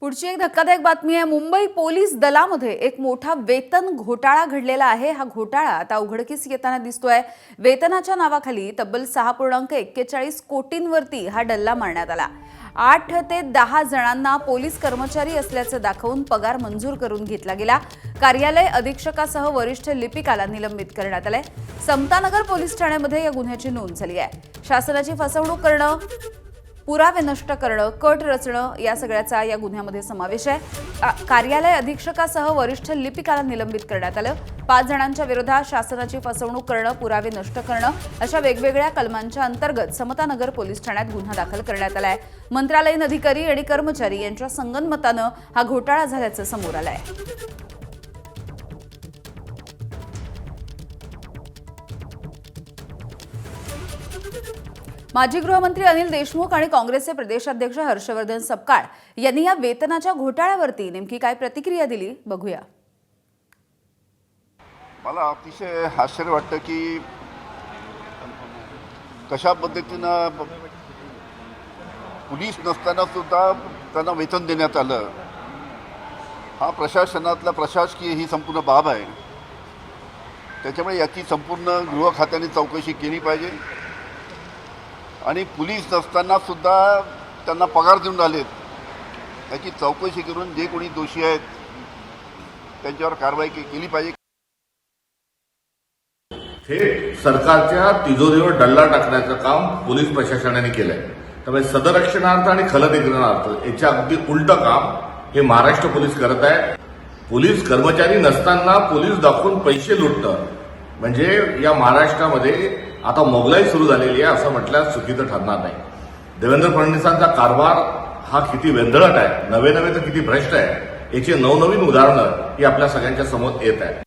पुढची एक धक्कादायक बातमी आहे। मुंबई पोलीस दलामध्ये एक मोठा वेतन घोटाळा घडलेला आहे। हा घोटाळा आता उघडकीस येताना दिसतोय। वेतनाच्या नावाखाली तब्बल 6.41 कोटींवरती हा डल्ला मारण्यात आला। 8 ते 10 जणांना पोलीस कर्मचारी असल्याचे दाखवून पगार मंजूर करून घेतला गेला। कार्यालय अधीक्षकासह वरिष्ठ लिपिकाला निलंबित करण्यात आले। समतानगर पोलीस ठाण्यामध्ये या गुन्ह्याची नोंद झाली आहे। शासनाची फसवणूक करणं, पुरावे नष्ट करणं, कट रचणं या सगळ्याचा या गुन्ह्यामध्ये समावेश आहे। कार्यालय अधीक्षकासह वरिष्ठ लिपिकाला निलंबित करण्यात आलं। 5 जणांच्या विरोधात शासनाची फसवणूक करणं, पुरावे नष्ट करणं अशा वेगवेगळ्या कलमांच्या अंतर्गत समतानगर पोलीस ठाण्यात गुन्हा दाखल करण्यात आलाय। मंत्रालयीन अधिकारी आणि कर्मचारी यांच्या संगनमतानं हा घोटाळा झाल्याचं समोर आलंय। माजी गृहमंत्री अनिल देशमुख आणि काँग्रेसचे प्रदेशाध्यक्ष हर्षवर्धन सपकाळ यांनी या वेतनाच्या घोटाळ्यावरती नेमकी काय प्रतिक्रिया दिली बघूया। मला अतिशय आश्चर्य वाटतं की कशा पद्धतीनं पोलीस नसताना सुद्धा त्यांना वेतन देण्यात आलं। हा प्रशासनातला प्रशासकीय ही संपूर्ण बाब आहे। त्याच्यामुळे याची संपूर्ण गृह खात्याने चौकशी केली पाहिजे आणि पोलीस नसताना सुद्धा त्यांना पगार देऊन आलेत। याची चौकशी करून जे कोणी दोषी आहेत त्यांच्यावर कारवाई केली पाहिजे। थेट सरकारच्या तिजोरीवर डल्ला टाकण्याचं काम पोलीस प्रशासनाने केलंय। त्यामुळे सदरक्षणार्थ आणि खलनिग्रहणार्थ याच्या अगदी उलटं काम हे महाराष्ट्र पोलीस करत आहे। पोलीस कर्मचारी नसताना पोलीस दाखवून पैसे लुटणं म्हणजे या महाराष्ट्रामध्ये आता मोगलाई सुरू झालेली आहे असं म्हटल्यास चुकीचं ठरणार नाही। देवेंद्र फडणवीसांचा कारभार हा किती वेंधळट आहे, नवे तर किती भ्रष्ट आहे, याची नवनवीन उदाहरणं ही आपल्या सगळ्यांच्या समोर येत आहेत।